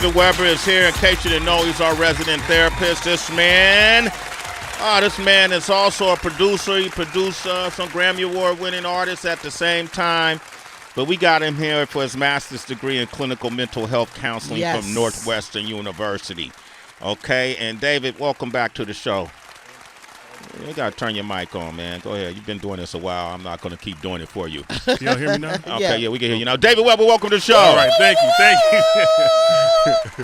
David Webber is here. In case you didn't know, he's our resident therapist. This man is also a producer. He produced some Grammy Award-winning artists at the same time. But we got him here for his master's degree in clinical mental health counseling from Northwestern University. Okay, and David, welcome back to the show. You got to turn your mic on, man. Go ahead. You've been doing this a while. I'm not going to keep doing it for you. Can y'all hear me now? Okay, yeah, we can hear you now. David Webber, welcome to the show. All right, thank you.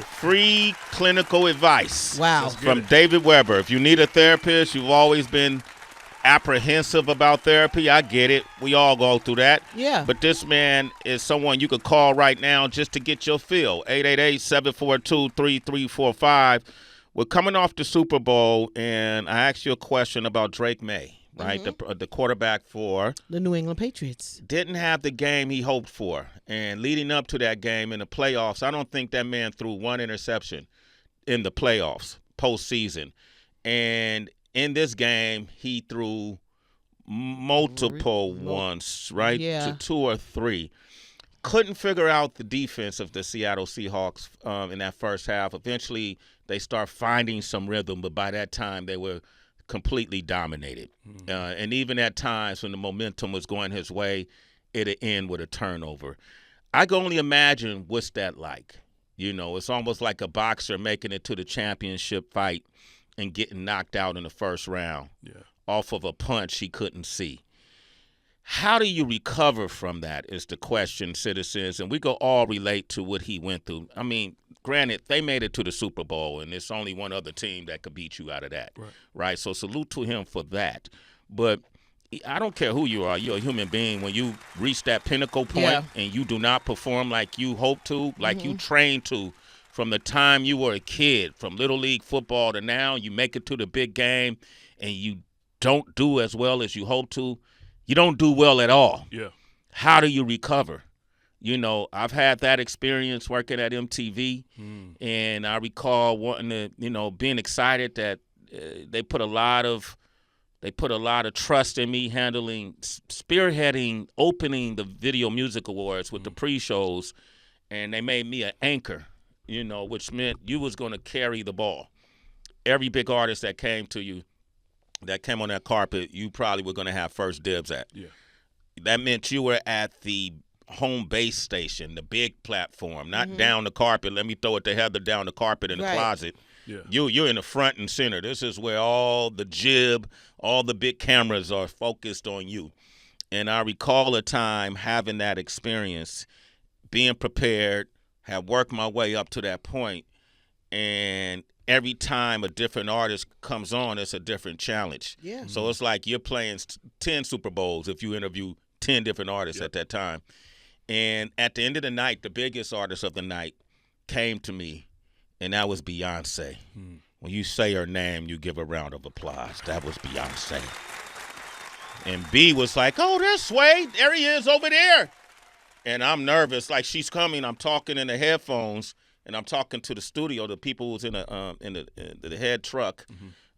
Free clinical advice. Wow. From David Webber. If you need a therapist, you've always been apprehensive about therapy. I get it. We all go through that. Yeah. But this man is someone you could call right now just to get your feel. 888-742-3345. We're coming off the Super Bowl, and I asked you a question about Drake May, right? Mm-hmm. The quarterback for the New England Patriots. Didn't have the game he hoped for. And leading up to that game in the playoffs, I don't think that man threw one interception in the playoffs, postseason. And in this game, he threw multiple ones, right? Yeah. To 2 or 3. Couldn't figure out the defense of the Seattle Seahawks in that first half. Eventually, they start finding some rhythm, but by that time, they were completely dominated. Mm-hmm. And even at times when the momentum was going his way, it'd end with a turnover. I can only imagine what's that like. You know, it's almost like a boxer making it to the championship fight and getting knocked out in the first round off of a punch he couldn't see. How do you recover from that is the question, citizens, and we can all relate to what he went through. I mean, granted, they made it to the Super Bowl, and there's only one other team that could beat you out of that, right? So salute to him for that. But I don't care who you are. You're a human being. When you reach that pinnacle point and you do not perform like you hope to, like you trained to, from the time you were a kid, from Little League football to now, you make it to the big game, and you don't do as well as you hope to, you don't do well at all. Yeah. How do you recover? You know, I've had that experience working at MTV, and I recall wanting to, being excited that they put a lot of trust in me spearheading, opening the Video Music Awards with the pre-shows, and they made me an anchor, which meant you was going to carry the ball. Every big artist that came to you, that came on that carpet, you probably were going to have first dibs at. Yeah. That meant you were at the home base station, the big platform, not down the carpet. Let me throw it to Heather down the carpet in the closet. Yeah. You're in the front and center. This is where all the jib, all the big cameras are focused on you. And I recall a time having that experience, being prepared, have worked my way up to that point, and every time a different artist comes on, it's a different challenge. Yeah. So it's like you're playing 10 Super Bowls if you interview 10 different artists at that time. And at the end of the night, the biggest artist of the night came to me, and that was Beyoncé. When you say her name, you give a round of applause. That was Beyoncé. And B was like, oh, there's Sway. There he is over there. And I'm nervous. Like, she's coming. I'm talking in the headphones. And I'm talking to the studio, the people who's in the head truck,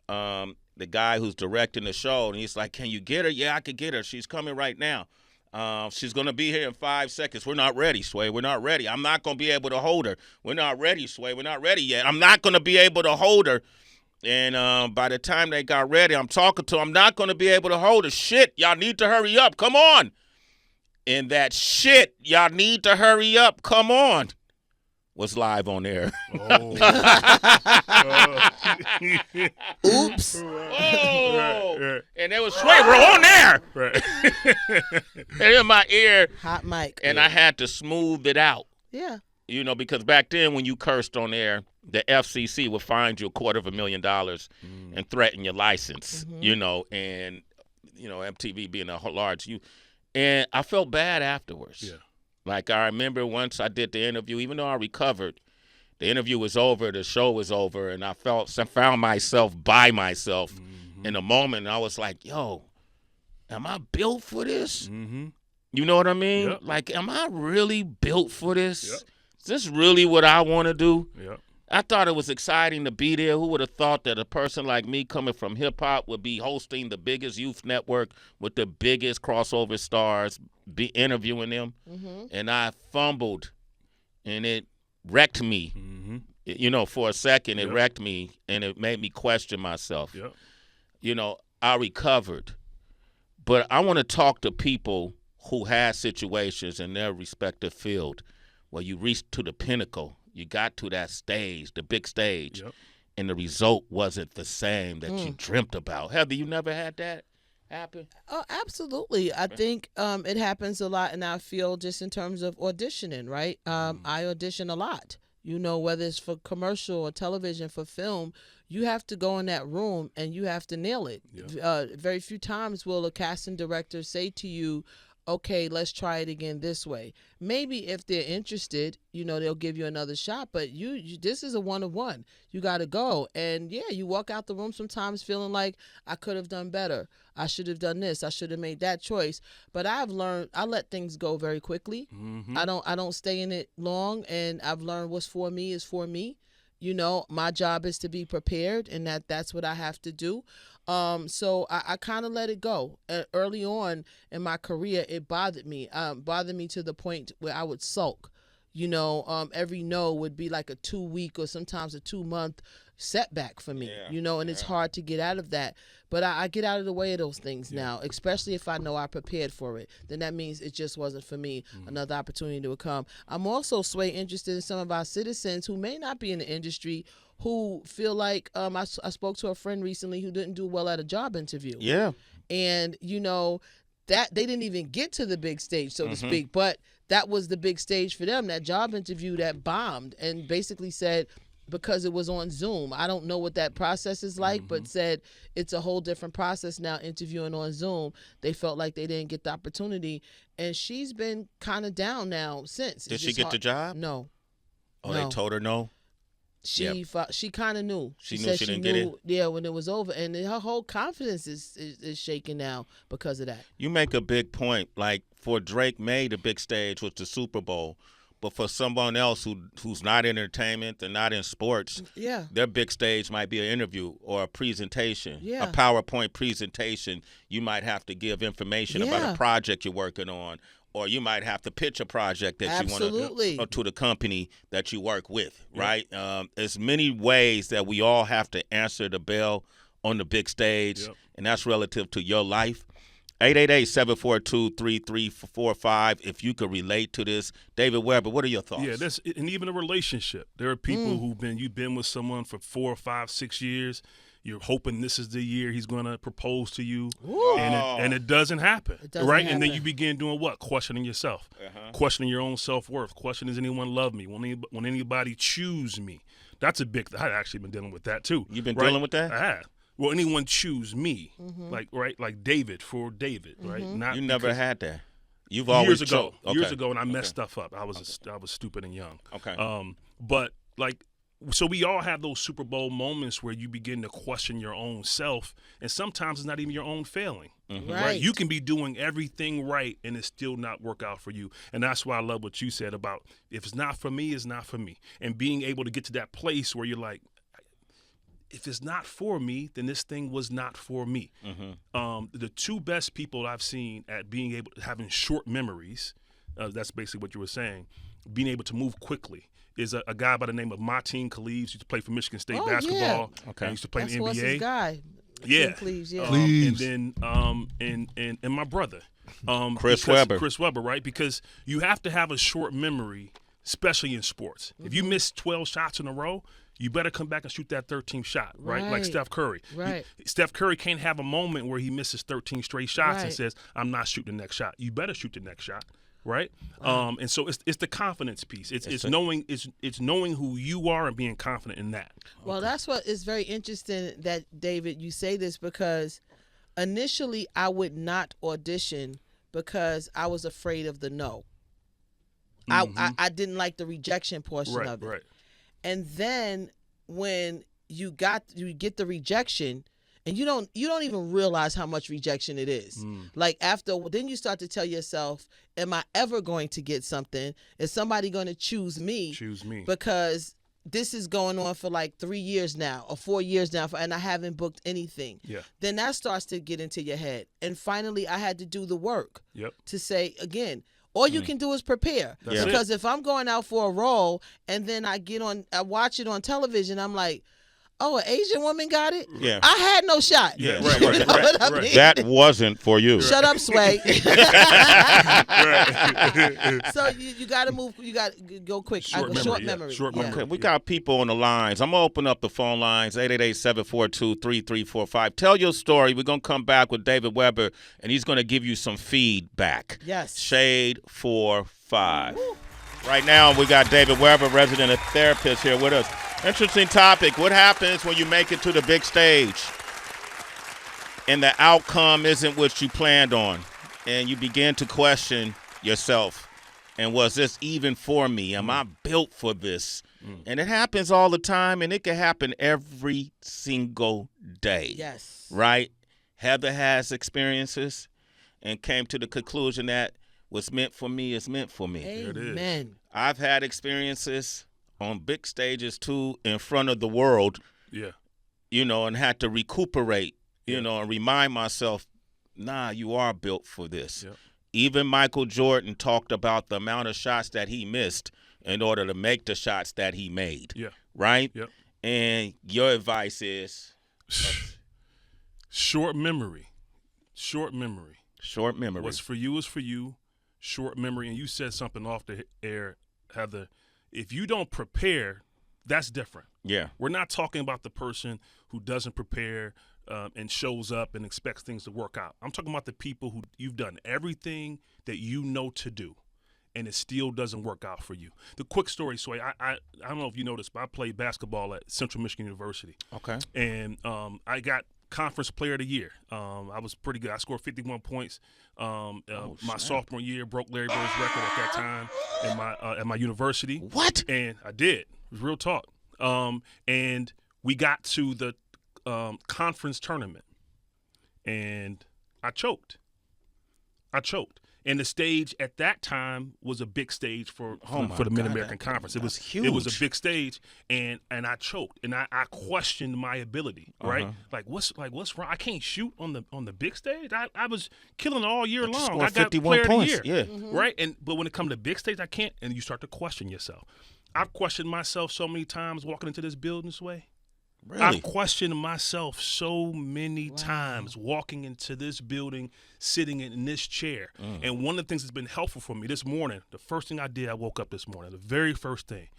the guy who's directing the show, and he's like, can you get her? Yeah, I could get her. She's coming right now. She's going to be here in 5 seconds. We're not ready, Sway. We're not ready. I'm not going to be able to hold her. We're not ready, Sway. We're not ready yet. I'm not going to be able to hold her. And by the time they got ready, I'm talking to them. I'm not going to be able to hold her. Shit, y'all need to hurry up. Come on. And that shit, y'all need to hurry up. Come on. Was live on air. Oops. Oh. And there was Sway, we're on there. Right. And in my ear. Hot mic. And I had to smooth it out. Yeah. Because back then when you cursed on air, the FCC would fine you $250,000 and threaten your license, and, MTV being a large. And I felt bad afterwards. Yeah. Like, I remember once I did the interview, even though I recovered, the interview was over, the show was over, and I found myself by myself in a moment. And I was like, yo, am I built for this? You know what I mean? Yep. Like, am I really built for this? Yep. Is this really what I want to do? Yep. I thought it was exciting to be there. Who would have thought that a person like me coming from hip-hop would be hosting the biggest youth network with the biggest crossover stars, be interviewing them? And I fumbled, and it wrecked me. For a second, it Yep. wrecked me, and it made me question myself. Yep. I recovered, but I want to talk to people who had situations in their respective field where you reached to the pinnacle, you got to that stage, the big stage, Yep. and the result wasn't the same that you dreamt about. Heather, you never had that happen? Oh, absolutely. I think it happens a lot in our field just in terms of auditioning, right? I audition a lot. Whether it's for commercial or television, for film, you have to go in that room and you have to nail it. Yeah. Very few times will a casting director say to you, okay, let's try it again this way. Maybe if they're interested, they'll give you another shot, but you this is a one-on-one. You got to go. And yeah, you walk out the room sometimes feeling like I could have done better. I should have done this. I should have made that choice. But I've learned I let things go very quickly. Mm-hmm. I don't stay in it long, and I've learned what's for me is for me. My job is to be prepared, and that's what I have to do. So I kind of let it go. Early on in my career, it bothered me. Bothered me to the point where I would sulk. Every no would be like a 2-week or sometimes a 2-month setback for me. And it's hard to get out of that. But I get out of the way of those things now, especially if I know I prepared for it. Then that means it just wasn't for me. Another opportunity will come. I'm also interested in some of our citizens who may not be in the industry, who feel like I spoke to a friend recently who didn't do well at a job interview. Yeah. And, that they didn't even get to the big stage, so to speak, but that was the big stage for them, that job interview that bombed, and basically said, because it was on Zoom, I don't know what that process is like, but said it's a whole different process now interviewing on Zoom. They felt like they didn't get the opportunity, and she's been kind of down now since. Did she get the job? No. Oh, they told her no? She kind of knew. She knew she didn't get it? Yeah, when it was over. And her whole confidence is shaking now because of that. You make a big point. Like, for Drake made the big stage was the Super Bowl. But for someone else who's not in entertainment, they're not in sports, their big stage might be an interview or a presentation, a PowerPoint presentation. You might have to give information about a project you're working on, or you might have to pitch a project that you want to the company that you work with, right? There's many ways that we all have to answer the bell on the big stage, and that's relative to your life. 888-742-3345. If you could relate to this. David Webber, what are your thoughts? Yeah, and even a relationship. There are people you've been with someone for 4, 5, 6 years. You're hoping this is the year he's going to propose to you, and it doesn't happen, right? And then you begin doing what? Questioning yourself, questioning your own self-worth, questioning, does anyone love me? Will anybody choose me? That's a big thing. I've actually been dealing with that too. You've been dealing with that? I have. Will anyone choose me? Like David for David, right? You never had that. You've always years ago, and I messed stuff up. I was stupid and young. Okay. But so we all have those Super Bowl moments where you begin to question your own self, and sometimes it's not even your own failing. Right? You can be doing everything right and it still not work out for you. And that's why I love what you said about, if it's not for me, it's not for me. And being able to get to that place where you're like, if it's not for me, then this thing was not for me. The two best people I've seen at being able to having short memories, that's basically what you were saying, being able to move quickly, is a guy by the name of Martin Kaleves. Used to play for Michigan State basketball. Okay. Used to play in the NBA. That's his guy. Cleves, and then and my brother, Chris Webber. Chris Webber, right? Because you have to have a short memory, especially in sports. If you miss 12 shots in a row, you better come back and shoot that 13th shot, right? Like Steph Curry. Right. Steph Curry can't have a moment where he misses 13 straight shots and says, I'm not shooting the next shot. You better shoot the next shot, right? And so it's the confidence piece. It's knowing who you are and being confident in that. Well, that's what is very interesting that, David, you say this, because initially I would not audition because I was afraid of the no. I didn't like the rejection portion of it. Right. And then when you get the rejection, and you don't even realize how much rejection it is. Like then you start to tell yourself, am I ever going to get something? Is somebody going to choose me? Because this is going on for like 3 years now or 4 years now, and I haven't booked anything. Then that starts to get into your head. And finally, I had to do the work to say, again, All you can do is prepare. That's because if I'm going out for a role and then I watch it on television, I'm like, oh, an Asian woman got it? Yeah. I had no shot. Yeah, right. You know what I mean? That wasn't for you. Shut up, Sway. So you got to move. You got to go quick. Short memory. Short memory. Okay, we got people on the lines. I'm going to open up the phone lines, 888-742-3345. Tell your story. We're going to come back with David Weber, and he's going to give you some feedback. Yes. Shade 4-5. Right now, we got David Weber, resident therapist, here with us. Interesting topic. What happens when you make it to the big stage and the outcome isn't what you planned on, and you begin to question yourself? And was this even for me? Am I built for this? And it happens all the time, and it can happen every single day. Yes. Right? Heather has experiences and came to the conclusion that what's meant for me is meant for me. Amen. I've had experiences on big stages, too, in front of the world, and had to recuperate, and remind myself, nah, you are built for this. Yep. Even Michael Jordan talked about the amount of shots that he missed in order to make the shots that he made. Yeah. Right? Yep. And your advice is? Short memory. Short memory. Short memory. What's for you is for you. Short memory. And you said something off the air, Heather. If you don't prepare, that's different. Yeah. We're not talking about the person who doesn't prepare and shows up and expects things to work out. I'm talking about the people who you've done everything that you know to do, and it still doesn't work out for you. The quick story, Sway, I don't know if you noticed, but I played basketball at Central Michigan University. Okay. And I got Conference Player of the Year. I was pretty good. I scored 51 points. My sophomore year, broke Larry Bird's record at that time at my university. What? And I did. It was real talk. And we got to the conference tournament, and I choked. And the stage at that time was a big stage for the Mid-American Conference. It was huge. It was a big stage, and I choked, and I questioned my ability. Right? Like what's wrong? I can't shoot on the big stage. I was killing all year long. I got 51 player points. of the year. Yeah. Right? But when it comes to big stage, I can't. And you start to question yourself. I've questioned myself so many times walking into this building this way. Really? I've questioned myself so many times walking into this building, sitting in this chair. And one of the things that's been helpful for me this morning, the first thing I did, I woke up this morning, the very first thing,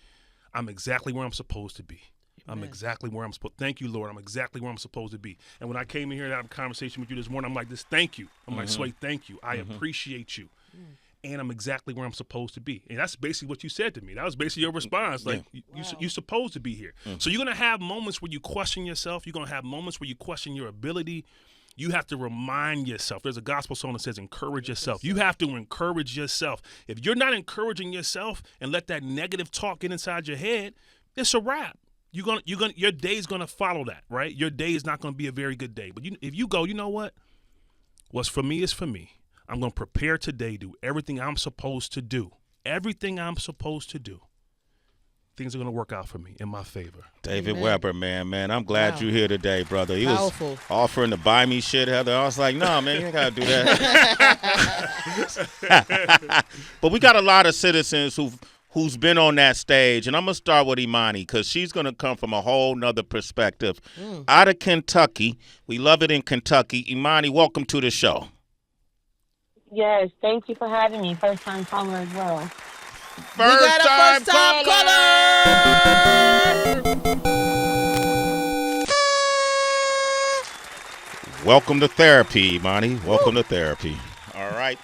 I'm exactly where I'm supposed to be. I'm exactly where I'm supposed. Thank you, Lord. I'm exactly where I'm supposed to be. And when I came in here and had a conversation with you this morning, I'm like, thank you. I'm like, Sway, thank you. I appreciate you. And I'm exactly where I'm supposed to be. And that's basically what you said to me. That was basically your response. Like, you're supposed to be here. So you're going to have moments where you question yourself. You're going to have moments where you question your ability. You have to remind yourself. There's a gospel song that says, encourage yourself. You have to encourage yourself. If you're not encouraging yourself and let that negative talk get inside your head, it's a wrap. Your day is going to follow that, right? Your day is not going to be a very good day. But if you go, you know what? What's for me is for me. I'm going to prepare today, do everything I'm supposed to do. Everything I'm supposed to do. Things are going to work out for me in my favor. David Weber, man, I'm glad you're here today, brother. He Powerful. was offering to buy me shit, Heather. I was like, no, man, you ain't got to do that. But we got a lot of citizens who's been on that stage, and I'm going to start with Imani because she's going to come from a whole nother perspective. Out of Kentucky. We love it in Kentucky. Imani, welcome to the show. Yes, thank you for having me. First time caller as well. First time caller. Welcome to therapy, Imani. Welcome to therapy. All right.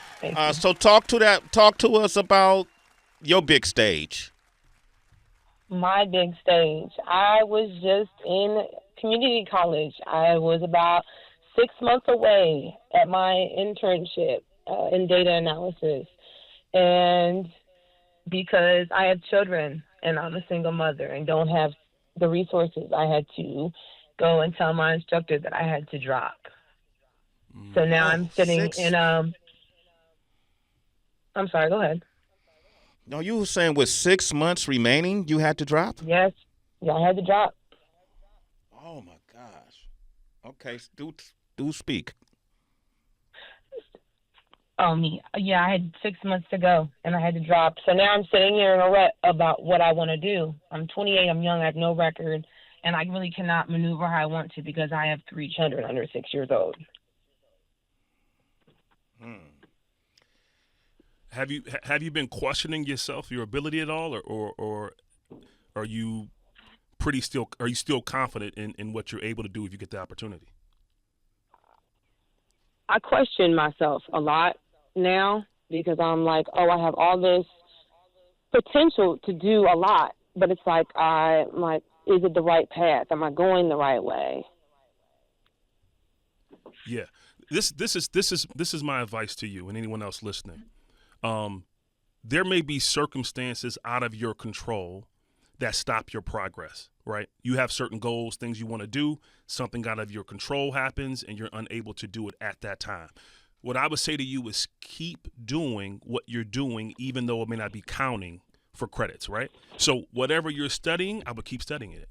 So talk to us about your big stage. My big stage. I was just in community college. I was about 6 months away at my internship in data analysis. And because I have children and I'm a single mother and don't have the resources, I had to go and tell my instructor that I had to drop. So now I'm sitting in I'm sorry, go ahead. No, you were saying with 6 months remaining, you had to drop? Yes. Yeah, I had to drop. Oh my gosh. Okay, do speak. Oh, me. Yeah, I had 6 months to go, and I had to drop. So now I'm sitting here in a rut about what I want to do. I'm 28. I'm young. I have no record, and I really cannot maneuver how I want to because I have 3 children under 6 years old. Have you been questioning yourself, your ability at all, or are you still confident in what you're able to do if you get the opportunity? I question myself a lot now because I'm like, oh, I have all this potential to do a lot, but it's like, is it the right path? Am I going the right way? Yeah, this is my advice to you and anyone else listening. There may be circumstances out of your control that stop your progress, right? You have certain goals, things you want to do, something out of your control happens and you're unable to do it at that time. What I would say to you is keep doing what you're doing, even though it may not be counting for credits, right? So whatever you're studying, I would keep studying it,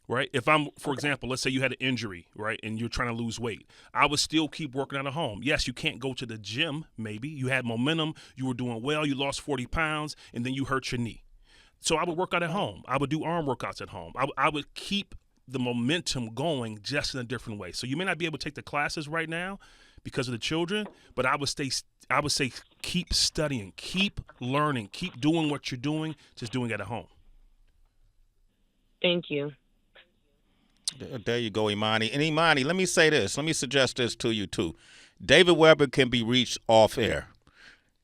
right? If for example, let's say you had an injury, right, and you're trying to lose weight, I would still keep working out at home. Yes, you can't go to the gym, maybe. You had momentum, you were doing well, you lost 40 pounds, and then you hurt your knee. So I would work out at home. I would do arm workouts at home. I would keep the momentum going just in a different way. So you may not be able to take the classes right now because of the children, but I would say keep studying, keep learning, keep doing what you're doing, just doing it at home. Thank you. There you go, Imani. And Imani, let me say this. Let me suggest this to you, too. David Webber can be reached off air.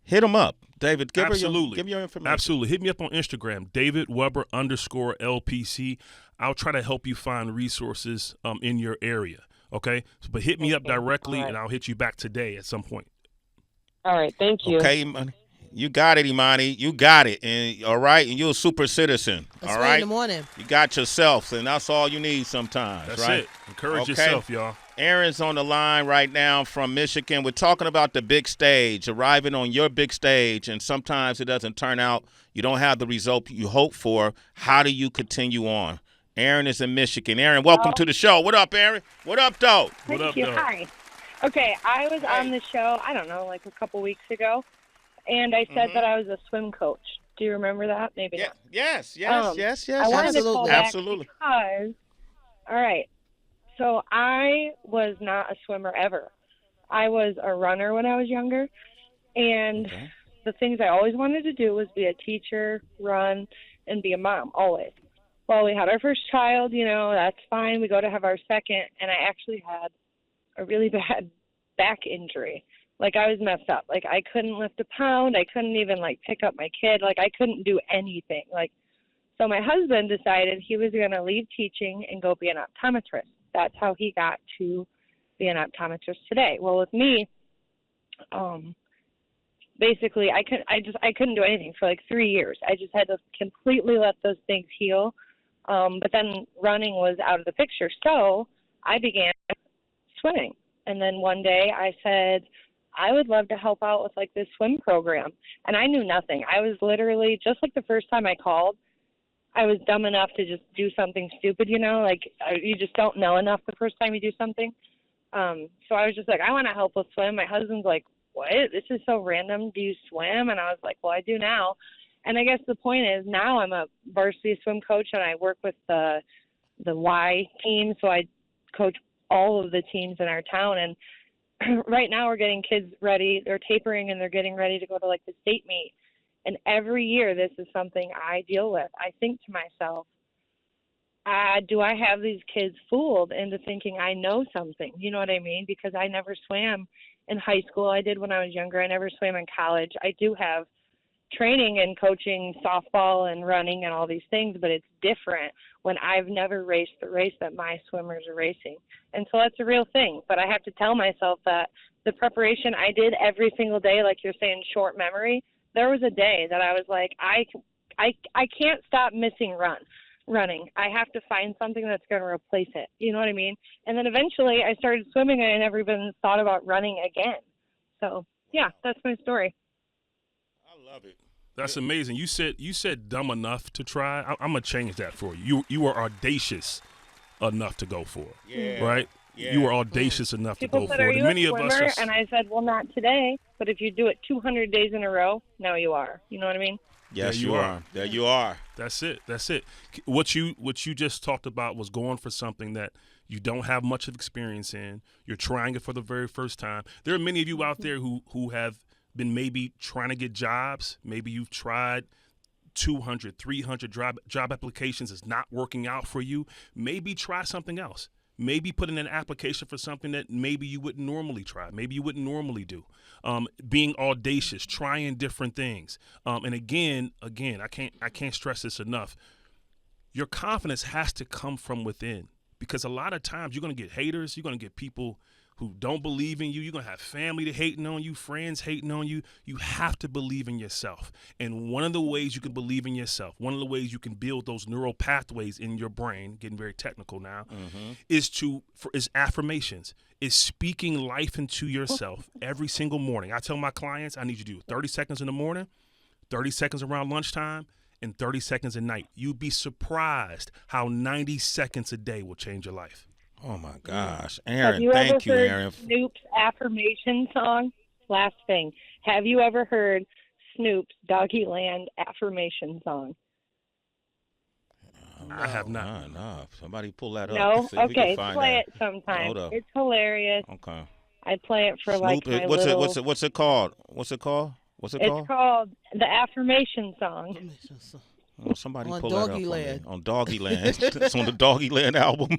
Hit him up. David, give me your information. Absolutely. Hit me up on Instagram, DavidWebber_LPC. I'll try to help you find resources in your area, okay? But hit me up directly, and I'll hit you back today at some point. All right, thank you. Okay, Imani. You got it, Imani. You got it. And all right, and you're a super citizen. That's all right right. in the morning. You got yourself, and that's all you need sometimes. That's right? it. Encourage yourself, y'all. Aaron's on the line right now from Michigan. We're talking about the big stage, arriving on your big stage, and sometimes it doesn't turn out. You don't have the result you hope for. How do you continue on? Aaron is in Michigan. Aaron, welcome to the show. What up, Aaron? What up, though? Thank you. Hi. Okay, I was on the show, I don't know, like a couple weeks ago, and I said that I was a swim coach. Do you remember that? Maybe not. Yes. I wanted to call back because, all right, so I was not a swimmer ever. I was a runner when I was younger, and the things I always wanted to do was be a teacher, run, and be a mom, always. Well, we had our first child, that's fine. We go to have our second, and I actually had a really bad back injury. Like, I was messed up. Like, I couldn't lift a pound. I couldn't even, pick up my kid. Like, I couldn't do anything. So my husband decided he was going to leave teaching and go be an optometrist. That's how he got to be an optometrist today. Well, with me, basically, I couldn't do anything for 3 years. I just had to completely let those things heal. But then running was out of the picture. So I began swimming. And then one day I said, I would love to help out with this swim program. And I knew nothing. I was literally, just the first time I called, I was dumb enough to just do something stupid, you just don't know enough the first time you do something. So I was just I want to help with swim. My husband's like, what? This is so random. Do you swim? And I was like, well, I do now. And I guess the point is now I'm a varsity swim coach and I work with the Y team. So I coach all of the teams in our town. And right now we're getting kids ready. They're tapering and they're getting ready to go to the state meet. And every year this is something I deal with. I think to myself, do I have these kids fooled into thinking I know something? You know what I mean? Because I never swam in high school. I did when I was younger. I never swam in college. I do have training and coaching softball and running and all these things, but it's different when I've never raced the race that my swimmers are racing. And so that's a real thing. But I have to tell myself that the preparation I did every single day, like you're saying, short memory, there was a day that I was like, I can't stop missing running. I have to find something that's going to replace it. You know what I mean? And then eventually I started swimming and I never even thought about running again. So, yeah, that's my story. I love it. That's amazing. You said dumb enough to try. I'm gonna change that for you. You were audacious enough to go for it. Yeah. Right? You were audacious enough to People go said, for "Are it. you And many a of us swimmer?" are. And I said, "Well, not today. But if you do it 200 days in a row, now you are." You know what I mean? Yes, you you are. are. There you are. That's it. That's it. What you just talked about was going for something that you don't have much of experience in. You're trying it for the very first time. There are many of you out there who have been maybe trying to get jobs. Maybe you've tried 200, 300 job applications. It's not working out for you. Maybe try something else. Maybe put in an application for something that maybe you wouldn't normally try, maybe you wouldn't normally do. Being audacious, trying different things. And again, I can't stress this enough. Your confidence has to come from within, because a lot of times you're going to get haters. You're going to get people who don't believe in you. You're going to have family that hating on you, friends hating on you. You have to believe in yourself. And one of the ways you can believe in yourself, one of the ways you can build those neural pathways in your brain, getting very technical now, is affirmations, is speaking life into yourself every single morning. I tell my clients, I need you to do 30 seconds in the morning, 30 seconds around lunchtime, and 30 seconds at night. You'd be surprised how 90 seconds a day will change your life. Oh my gosh, Have Aaron! you ever Thank you, heard Aaron. Snoop's affirmation song? Last thing. Have you ever heard Snoop's Doggyland affirmation song? I have not. No. Somebody pull that up. No? See if we can Okay, find play that. it sometime. Hold up. It's hilarious. Okay. I play it for Snoop, like my what's little... it? What's it called? What's it called? It's called the affirmation song. Oh, somebody On pull that up for me. Doggyland. On Doggyland. It's on the Doggyland album.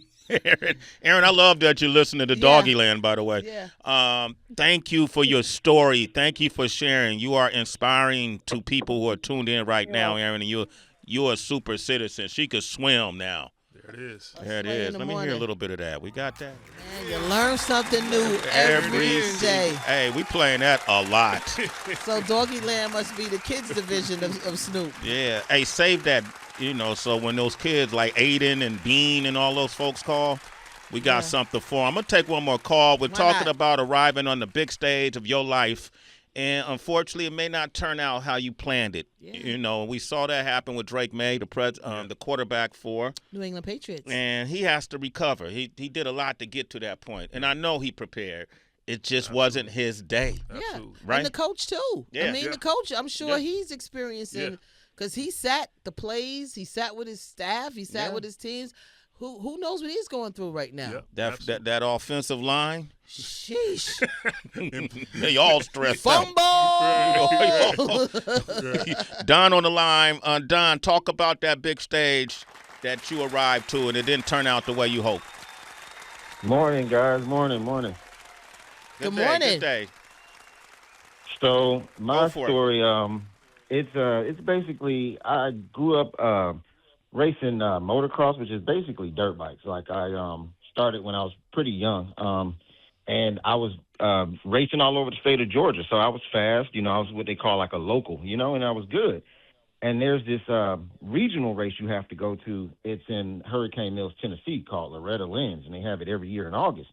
Aaron, I love that you're listening to Yeah. Doggyland, by the way. Yeah. Thank you for your story. Thank you for sharing. You are inspiring to people who are tuned in right now, Aaron, and you're a super citizen. She could swim now. There it is. There it play in is. the Let me hear a morning. little bit of that. We got that? Man, you learn something new every day. Hey, we playing that a lot. So Doggyland must be the kids division of Snoop. Yeah. Hey, save that, so when those kids like Aiden and Bean and all those folks call, we got something for them. I'm going to take one more call. We're talking about arriving on the big stage of your life. And unfortunately, it may not turn out how you planned it. Yeah. We saw that happen with Drake May, the quarterback for New England Patriots. and he has to recover. He did a lot to get to that point, and I know he prepared. It just wasn't his day. Yeah. Right? And the coach, too. Yeah. I mean, the coach, I'm sure he's experiencing, because he sat the plays, he sat with his staff, he sat with his teams. Who knows what he's going through right now? That offensive line, Sheesh. they all stressed out. Fumble! Don on the line. Don, talk about that big stage that you arrived to, and it didn't turn out the way you hoped. Morning, guys. Morning. Good day, morning. Good day. So my Go for it. story, it's basically I grew up racing motocross, which is basically dirt bikes. Like I started when I was pretty young, and I was racing all over the state of Georgia. So I was fast. I was what they call like a local. And I was good. And there's this regional race you have to go to. It's in Hurricane Mills, Tennessee, called Loretta Lynn's, and they have it every year in August.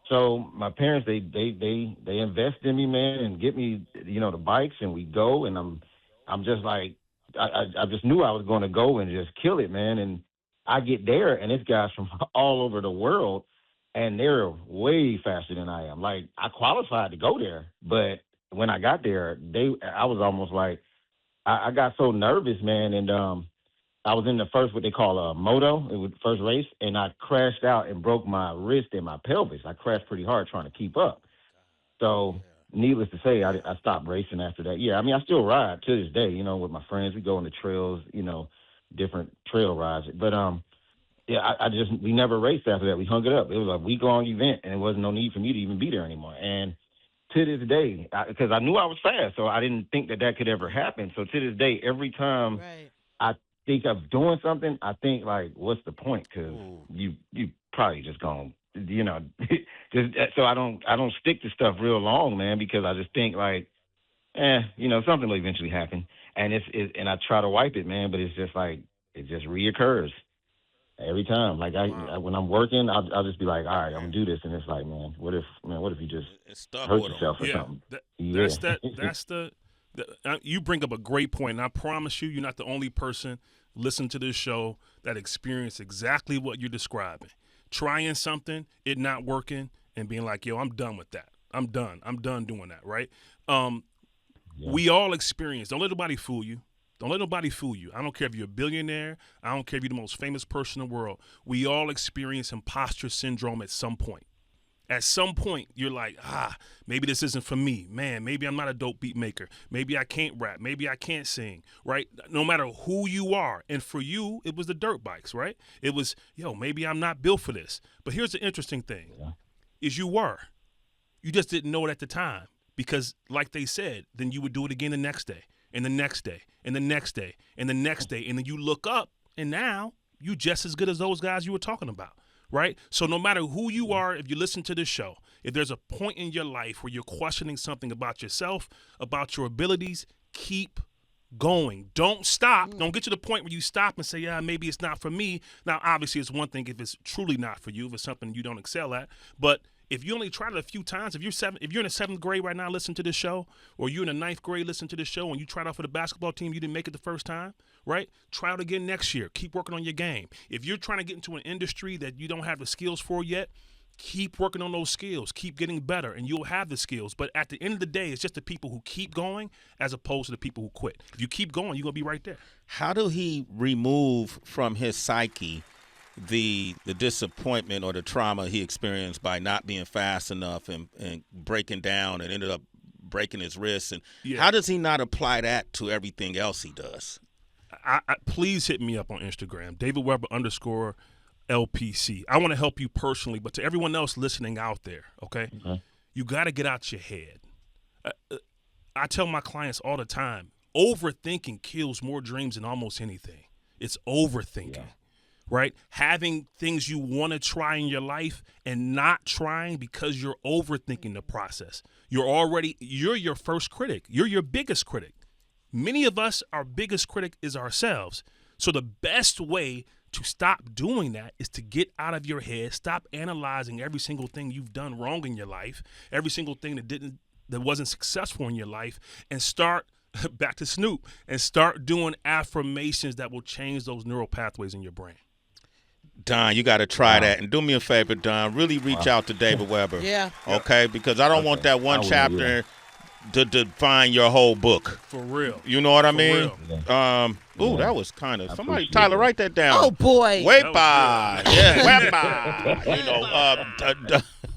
So my parents, they invest in me, man, and get me, the bikes, and we go, and I'm just like, I just knew I was going to go and just kill it, man. And I get there, and it's guys from all over the world, and they're way faster than I am. Like, I qualified to go there, but when I got there, I was almost like, I got so nervous, man, and I was in the first, what they call a moto, it was the first race, and I crashed out and broke my wrist and my pelvis. I crashed pretty hard trying to keep up. So, needless to say, I stopped racing after that. Yeah, I mean, I still ride to this day, with my friends. We go on the trails, different trail rides. But, we never raced after that. We hung it up. It was a week-long event, and it wasn't no need for me to even be there anymore. And to this day, because I knew I was fast, so I didn't think that could ever happen. So to this day, every time I think of doing something, I think, like, what's the point? Because you probably just going to, just so I don't stick to stuff real long, man, because I just think, like, something will eventually happen. And and I try to wipe it, man, but it's just like, it just reoccurs every time. Like, when I'm working, I'll just be like, all right, I'm going to do this. And it's like, what if you just hurt yourself or something? You bring up a great point, and I promise you're not the only person listening to this show that experienced exactly what you're describing. trying something, it not working, and being like, yo, I'm done with that. I'm done doing that, right? We all experience, don't let nobody fool you. Don't let nobody fool you. I don't care if you're a billionaire. I don't care if you're the most famous person in the world. We all experience imposter syndrome at some point. At some point, you're like, maybe this isn't for me. Man, maybe I'm not a dope beat maker. Maybe I can't rap. Maybe I can't sing, right? No matter who you are. And for you, it was the dirt bikes, right? It was, maybe I'm not built for this. But here's the interesting thing, is you were. You just didn't know it at the time. Because like they said, then you would do it again the next day, and the next day, and the next day, and the next day. And then you look up, and now you just as good as those guys you were talking about. Right? So no matter who you are, if you listen to this show, if there's a point in your life where you're questioning something about yourself, about your abilities, keep going. Don't stop. Don't get to the point where you stop and say, yeah, maybe it's not for me. Now, obviously, it's one thing if it's truly not for you, if it's something you don't excel at. But if you only tried it a few times, if you're in the 7th grade right now, listen to this show, or you're in the 9th grade, listen to this show, and you tried out for the basketball team, you didn't make it the first time, right? Try it again next year. Keep working on your game. If you're trying to get into an industry that you don't have the skills for yet, keep working on those skills. Keep getting better, and you'll have the skills. But at the end of the day, it's just the people who keep going as opposed to the people who quit. If you keep going, you're going to be right there. How do he remove from his psyche the disappointment or the trauma he experienced by not being fast enough and breaking down and ended up breaking his wrist? And how does he not apply that to everything else he does? Please hit me up on Instagram, DavidWebber_LPC. I want to help you personally, but to everyone else listening out there, okay? You got to get out your head. I tell my clients all the time, overthinking kills more dreams than almost anything. It's overthinking. Right? Having things you want to try in your life and not trying because you're overthinking the process. You're your first critic. You're your biggest critic. Many of us, our biggest critic is ourselves. So the best way to stop doing that is to get out of your head, stop analyzing every single thing you've done wrong in your life, every single thing that wasn't successful in your life, and start back to Snoop and start doing affirmations that will change those neural pathways in your brain. Don, you got to try that. And do me a favor, Don. Really reach out to David Webber. Okay? Because I don't want that one chapter to define your whole book. For real. You know what I mean? Real. That was kind of somebody. Tyler, write that down. Oh, boy. Webber.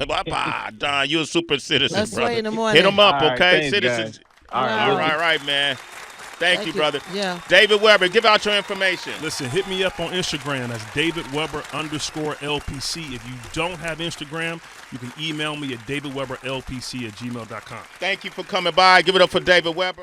Webber. Don, you're a super citizen, Let's brother. Wait in the morning. Hit him up, All right, okay? thanks, Citizens. All right, man. Thank you, brother. Yeah. David Webber, give out your information. Listen, hit me up on Instagram. That's DavidWebber_LPC. If you don't have Instagram, you can email me at DavidWebberLPC@gmail.com. Thank you for coming by. Give it up for David Webber.